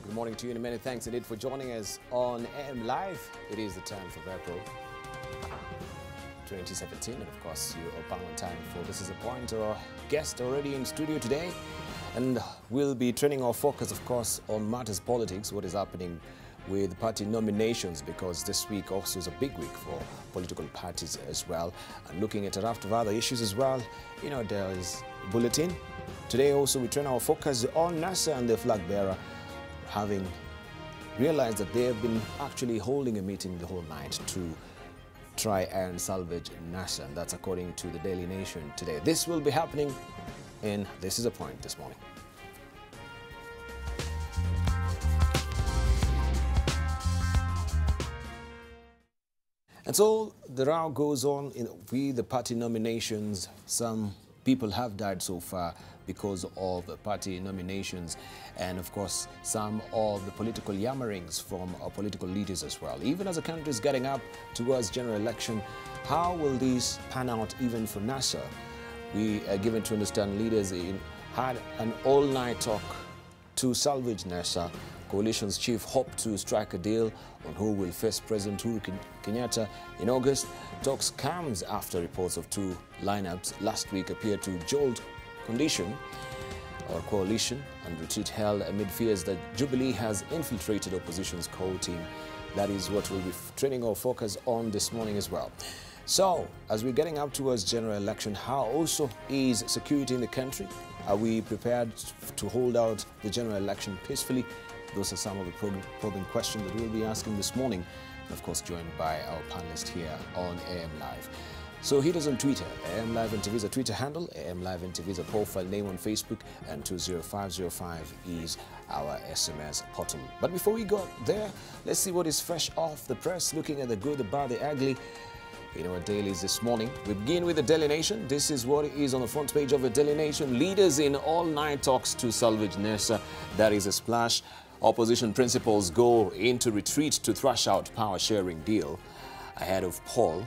Good morning to you and many thanks indeed for joining us on AM Live. It is the 10th of April 2017 and of course you are bound on time for This Is a Point. Our guest already in studio today, and we'll be turning our focus of course on matters politics, what is happening with party nominations, because this week also is a big week for political parties as well, and looking at a raft of other issues as well. You know, there is bulletin. Today also we turn our focus on NASA and the flag bearer, having realized that they have been actually holding a meeting the whole night to try and salvage NASA, and that's according to the Daily Nation today. This will be happening in This Is a Point this morning. And so the row goes on with the party nominations. Some people have died so far because of the party nominations, and of course some of the political yammerings from our political leaders as well. Even as the country is getting up towards general election, how will these pan out even for NASA? We are given to understand leaders had an all-night talk to salvage NASA. Coalition's chief hoped to strike a deal on who will face President Uhuru Kenyatta in August. Talks comes after reports of two lineups last week appeared to jolt coalition, and retreat held amid fears that Jubilee has infiltrated opposition's core team. That is what we'll be training our focus on this morning as well. So, as we're getting up towards general election, how also is security in the country? Are we prepared to hold out the general election peacefully? Those are some of the probing questions that we'll be asking this morning, and of course joined by our panelist here on AM Live. So hit us on Twitter. AMLiveNTV is a Twitter handle, AMLiveNTV is a profile name on Facebook, and 20505 is our SMS portal. But before we go there, let's see what is fresh off the press, looking at the good, the bad, the ugly in our dailies this morning. We begin with the Daily Nation. This is what is on the front page of the Daily Nation. Leaders in all-night talks to salvage NASA. That is a splash. Opposition principals go into retreat to thrash out power-sharing deal ahead of poll.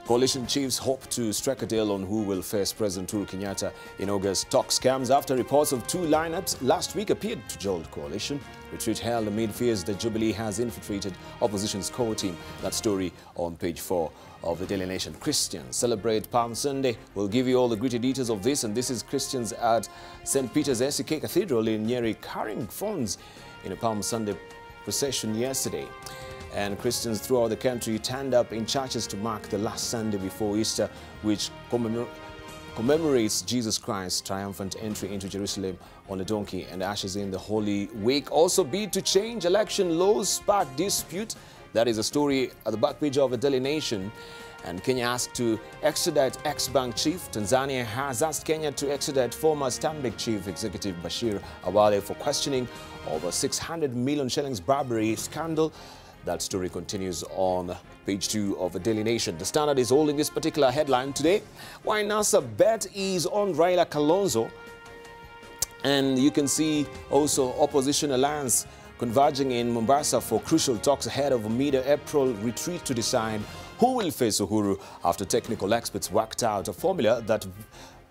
Coalition chiefs hope to strike a deal on who will face President Uhuru Kenyatta in August. Talks comes after reports of two lineups last week appeared to jolt coalition. Retreat held amid fears that Jubilee has infiltrated opposition's core team. That story on page 4 of the Daily Nation. Christians celebrate Palm Sunday. We'll give you all the gritty details of this, and this is Christians at St. Peter's SCK Cathedral in Nyeri carrying funds in a Palm Sunday procession yesterday. And Christians throughout the country turned up in churches to mark the last Sunday before Easter, which commemorates Jesus Christ's triumphant entry into Jerusalem on a donkey and ushers in the Holy Week. Also bid to change election laws spark dispute. That is a story at the back page of the Daily Nation. And Kenya asked to extradite ex-bank chief. Tanzania has asked Kenya to extradite former Stanbic chief executive Bashir Awale for questioning over 600 million shillings bribery scandal. That story continues on page 2 of the Daily Nation. The Standard is holding this particular headline today. Why NASA bet is on Raila Kalonzo. And you can see also opposition alliance converging in Mombasa for crucial talks ahead of a mid-April retreat to decide who will face Uhuru after technical experts worked out a formula that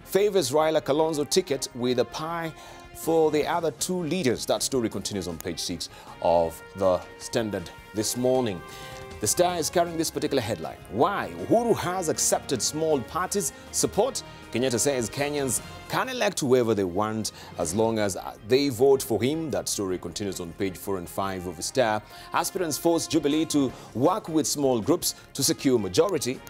favors Raila Kalonzo ticket with a pie for the other two leaders. That story continues on page 6 of the Standard this morning. The Star is carrying this particular headline. Why Uhuru has accepted small parties' support. Kenyatta says Kenyans can elect whoever they want as long as they vote for him. That story continues on page 4 and 5 of the Star. Aspirants force Jubilee to work with small groups to secure majority.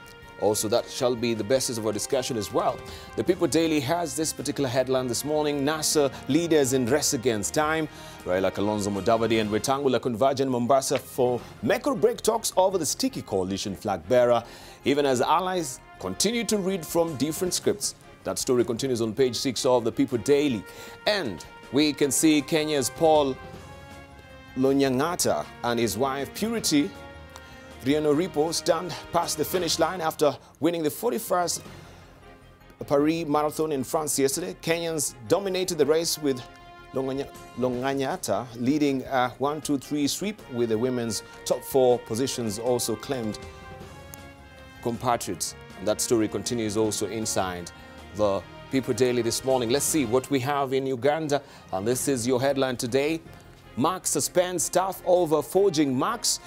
Also, that shall be the basis of our discussion as well. The People Daily has this particular headline this morning. NASA leaders in race against time. Raila Kalonzo Mudavadi and Wetangula converge in Mombasa for make or break talks over the sticky coalition flag bearer, even as allies continue to read from different scripts. That story continues on page 6 of the People Daily. And we can see Kenya's Paul Lonyang'ata and his wife Purity Riano stand past the finish line after winning the 41st Paris Marathon in France yesterday. Kenyans dominated the race with Lonyang'ata leading a 1-2-3 sweep, with the women's top 4 positions also claimed compatriots. And that story continues also inside the People Daily this morning. Let's see what we have in Uganda, and this is your headline today. Marks suspends staff over forging marks.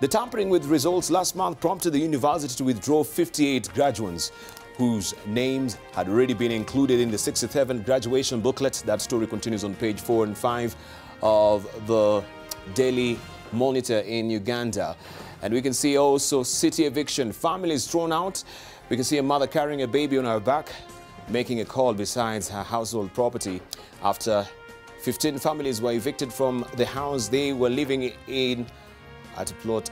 The tampering with results last month prompted the university to withdraw 58 graduates whose names had already been included in the 67th graduation booklet. That story continues on page 4 and 5 of the Daily Monitor in Uganda. And we can see also city eviction, families thrown out. We can see a mother carrying a baby on her back, making a call besides her household property after 15 families were evicted from the house they were living in at plot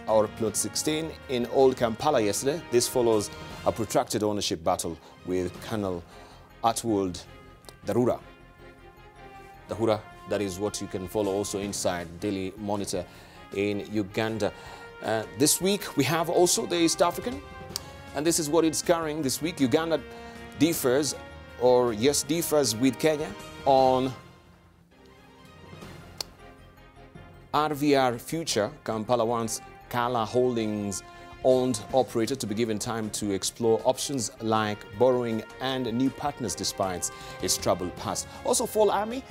16 in Old Kampala yesterday. This follows a protracted ownership battle with Colonel Atwold Dahura. That is what you can follow also inside Daily Monitor in Uganda. This week we have also the East African, and this is what it's carrying this week. Uganda differs with Kenya on RVR future. Kampala wants Kala Holdings owned operator to be given time to explore options like borrowing and new partners despite its troubled past. Also, Fall Army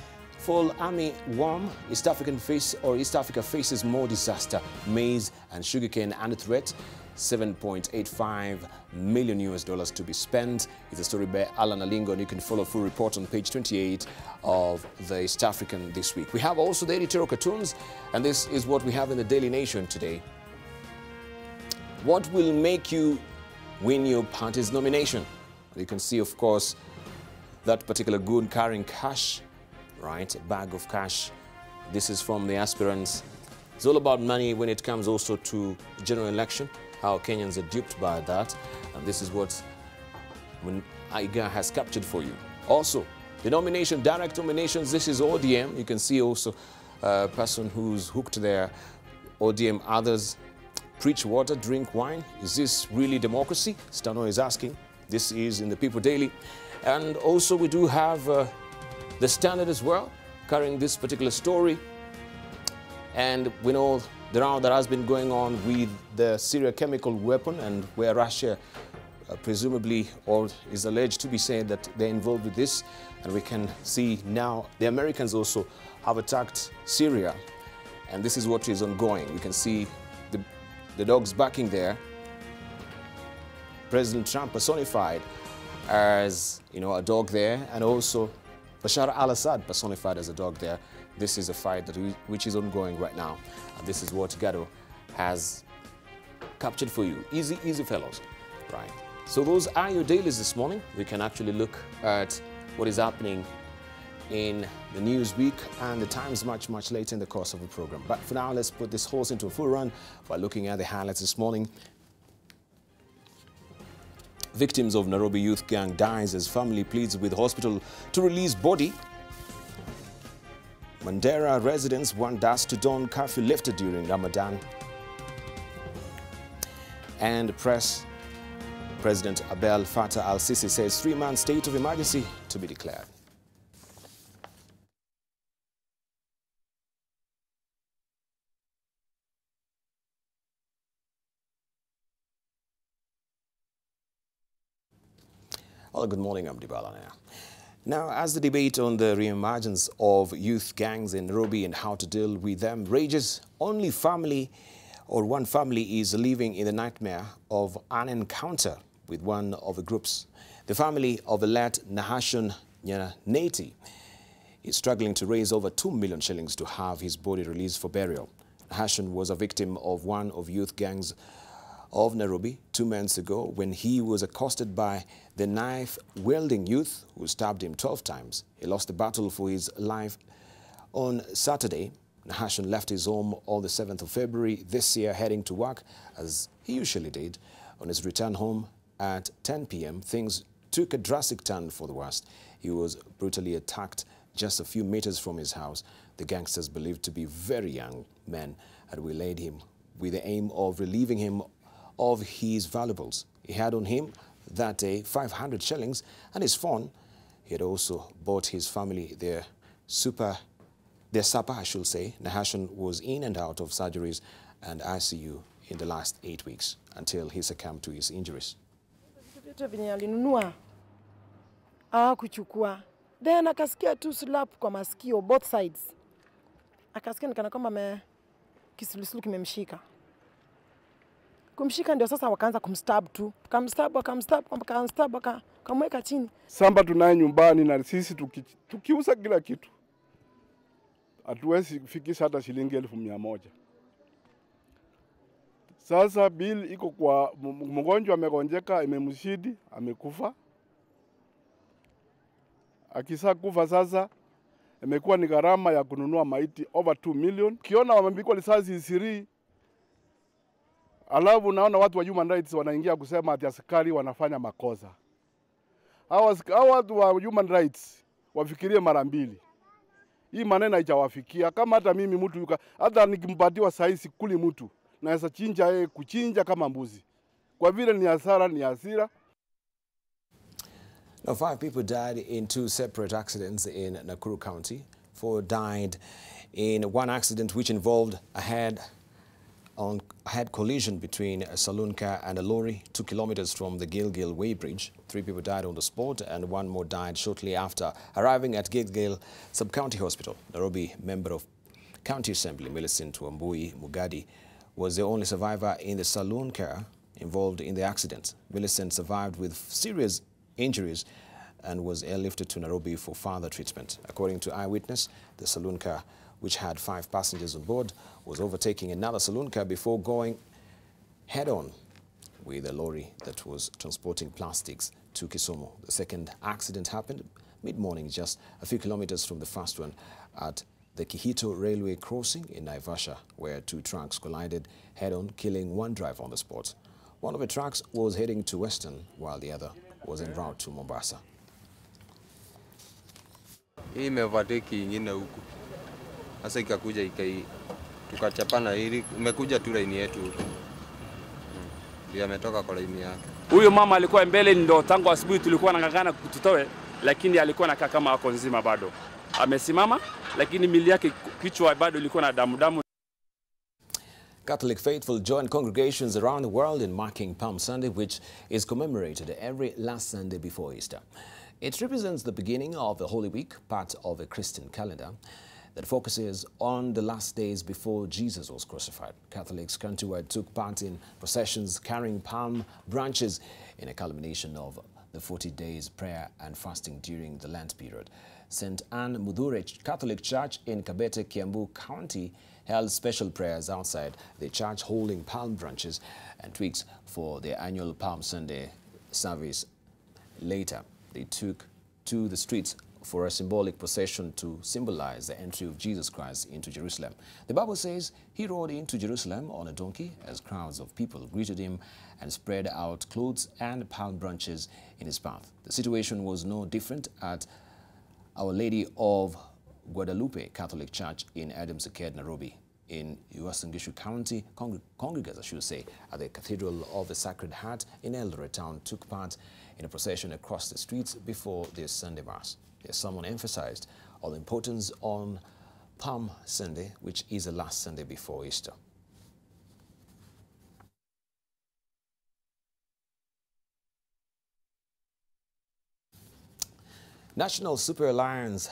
warm. East Africa faces more disaster. Maize and sugarcane under threat. $7.85 million to be spent. It's a story by Alan Alingo, and you can follow a full report on page 28 of the East African this week. We have also the editorial cartoons, and this is what we have in the Daily Nation today. What will make you win your party's nomination? You can see, of course, that particular goon carrying cash, right? A bag of cash. This is from the aspirants. It's all about money when it comes also to general election, how Kenyans are duped by that. And this is what AIGA has captured for you. Also, the nomination, direct nominations, this is ODM. You can see also a person who's hooked there. ODM, others preach water, drink wine. Is this really democracy? Stano is asking. This is in the People Daily. And also we do have the Standard as well, carrying this particular story. And we know the round that has been going on with the Syria chemical weapon, and where Russia presumably or is alleged to be saying that they're involved with this. And we can see now the Americans also have attacked Syria. And this is what is ongoing. We can see the dogs backing there. President Trump personified as, you know, a dog there, and also Bashar al-Assad personified as a dog there. This is a fight which is ongoing right now. And this is what Gado has captured for you. Easy fellows, right? So those are your dailies this morning. We can actually look at what is happening in the news week and the Times much later in the course of the program. But for now, let's put this horse into a full run by looking at the highlights this morning. Victims of Nairobi youth gang dies as family pleads with hospital to release body. Mandera residents want dusk to dawn curfew lifted during Ramadan. And President Abdel Fattah al-Sisi says 3-month state of emergency to be declared. Well, good morning, I'm Debarl Inea. Now, as the debate on the re-emergence of youth gangs in Nairobi and how to deal with them rages, one family is living in the nightmare of an encounter with one of the groups. The family of the late Nahashon Nyaneti is struggling to raise over 2 million shillings to have his body released for burial. Nahashon was a victim of one of youth gangs of Nairobi 2 months ago when he was accosted by the knife-wielding youth who stabbed him 12 times. He lost the battle for his life on Saturday. Nahashon left his home on the 7th of February this year, heading to work as he usually did. On his return home at 10 p.m., things took a drastic turn for the worst. He was brutally attacked just a few meters from his house. The gangsters, believed to be very young men, had waylaid him with the aim of relieving him of his valuables. He had on him that day 500 shillings and his phone. He had also bought his family their supper, I should say. Nahashon was in and out of surgeries and ICU in the last 8 weeks until he succumbed to his injuries. Kuchukua. Then akasikia tu slap kwa masikio both sides. akasikia nikana kwamba kisulisulu kimemshika. Kumshika ndio sasa wakaanza kumstab tu. Akamstab akamweka chini. Samba tunaye nyumbani na sisi tukiuza kila kitu. Hatuwezi fikisha hata shilingi 1,100. Sasa bill iko kwa mgonjwa amegonjeka, imemshidi, amekufa. Akisa kufa sasa imekuwa ni gharama ya kununua maiti over 2 million. Kiona wamepigwa risasi 3. Alafu naona watu wa human rights wanaingia kusema ati askari wanafanya makosa. Hao watu wa human rights wafikirie mara mbili. Hii maneno haijawafikia. Kama hata mimi mtu hata nikimpatiwa saisi kuli mtu naweza chinja yeye kuchinja kama mbuzi. Kwa vile ni hasira. Now, 5 people died in 2 separate accidents in Nakuru County. 4 died in one accident which involved a head collision between a saloon car and a lorry 2 kilometers from the Gilgil Weighbridge. 3 people died on the spot and 1 more died shortly after arriving at Gilgil Sub-County Hospital. Nairobi member of County Assembly Millicent Wambui Mugadi was the only survivor in the saloon car involved in the accident. Millicent survived with serious injuries and was airlifted to Nairobi for further treatment. According to eyewitness, the saloon car, which had 5 passengers on board, was overtaking another saloon car before going head-on with a lorry that was transporting plastics to Kisumu. The second accident happened mid-morning, just a few kilometers from the first one, at the Kihito Railway crossing in Naivasha, where 2 trucks collided head-on, killing 1 driver on the spot. One of the trucks was heading to Western, while the other was en route to Mombasa. Hii imevateki ingine huku. Sasa ikakuja tukachapana hili umekuja tu line yetu huko. Ndio ametoka kwa line yake. Huyo mama alikuwa mbele ndo tangu asubuhi tulikuwa nangangana kututoe, lakini alikuwa anakaa kama ako nzima bado. Amesimama lakini mili yake kichwa bado ilikuwa na damu. Catholic faithful join congregations around the world in marking Palm Sunday, which is commemorated every last Sunday before Easter. It represents the beginning of the Holy Week, part of a Christian calendar that focuses on the last days before Jesus was crucified. Catholics countrywide took part in processions carrying palm branches in a culmination of the 40 days prayer and fasting during the Lent period. St. Anne Mudhure Catholic Church in Kabete, Kiambu County held special prayers outside the church, holding palm branches and twigs for their annual Palm Sunday service. Later, they took to the streets for a symbolic procession to symbolize the entry of Jesus Christ into Jerusalem. The Bible says he rode into Jerusalem on a donkey as crowds of people greeted him and spread out clothes and palm branches in his path. The situation was no different at Our Lady of Guadalupe Catholic Church in Adams Arcade, Nairobi. In Uasin Gishu County, congregants, I should say, at the Cathedral of the Sacred Heart in Eldoret Town took part in a procession across the streets before this Sunday Mass. The sermon emphasized on the importance on Palm Sunday, which is the last Sunday before Easter. National Super Alliance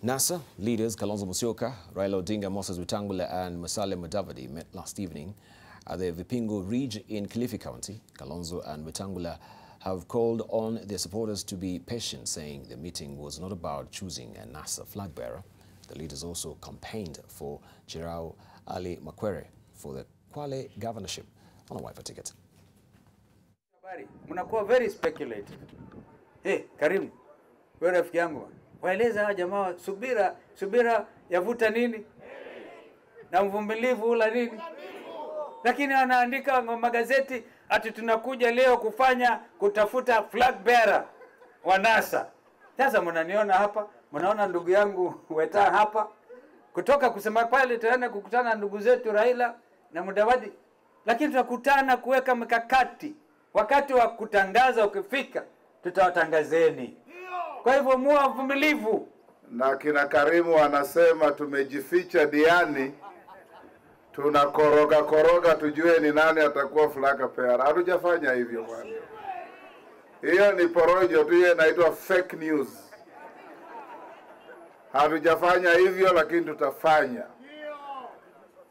NASA leaders Kalonzo Musyoka, Raila Odinga, Moses Wetangula and Musalia Mudavadi met last evening at the Vipingo Ridge in Kilifi County. Kalonzo and Wetangula have called on their supporters to be patient, saying the meeting was not about choosing a NASA flag bearer. The leaders also campaigned for Jirau Ali Makwere for the Kwale governorship on a wiper ticket. Mnakuwa very speculative. Hey, Karim, wewe rafiki yangu. Waeleza hawa jamaa subira yavuta nini? Na mvumilivu ula nini? Lakini wanaandika magazeti ati tunakuja leo kutafuta flag bearer wa NASA. Sasa mnaniona hapa, mnaona ndugu yangu Weta hapa. Kutoka kusema pale tutaenda kukutana ndugu zetu Raila na Mudavadi. Lakini tutakutana kuweka mikakati. Wakati wa kutangaza ukifika, tutawatangazeni. Kwa hivyo muwe vumilivu. Na kina Karimu anasema tumejificha diani, tunakoroga tujue ni nani atakuwa flag bearer. Hatujafanya hivyo bwana. Hiyo ni porojo tu, hiyo inaitwa fake news. Hatujafanya hivyo, lakini tutafanya.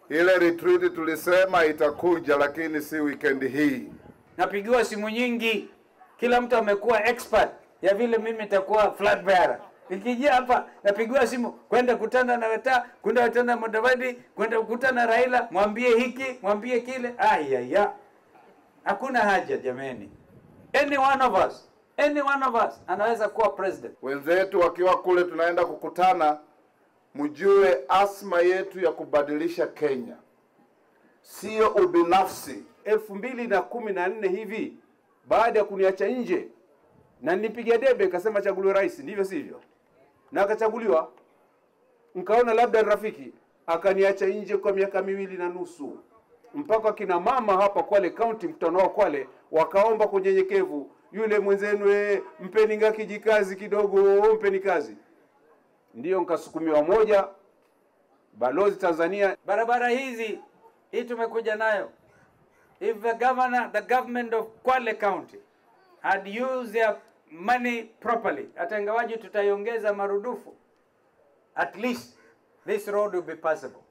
Ile retreat tulisema itakuja, lakini si weekend hii. Napigiwa simu nyingi, kila mtu amekuwa expert ya vile mimi nitakuwa flag bearer. Nikija hapa napigiwa simu kwenda kutana na Weta, kwenda kutana na Mudavadi, kwenda kukutana na Raila, mwambie hiki, mwambie kile. Ayaya. Hakuna haja jameni. Any one of us anaweza kuwa president. Wenzetu wakiwa kule tunaenda kukutana, mjue asma yetu ya kubadilisha Kenya sio ubinafsi. 2014 hivi, baada ya kuniacha nje na nilipigia debe nikasema chaguliwe rais, ndivyo sivyo? Na akachaguliwa. Nikaona labda rafiki, akaniacha nje kwa miaka 2.5. Mpaka kina mama hapa Kwale County, mkutano wa Kwale, wakaomba kwa unyenyekevu, yule mwenzenu mpeni ngaki jikazi kidogo, mpeni kazi. Ndiyo nikasukumiwa moja, balozi Tanzania. Barabara hii tumekuja nayo. If the government of Kwale County had used their money properly, hata ingawaje tutaiongeza marudufu, at least this road will be passable.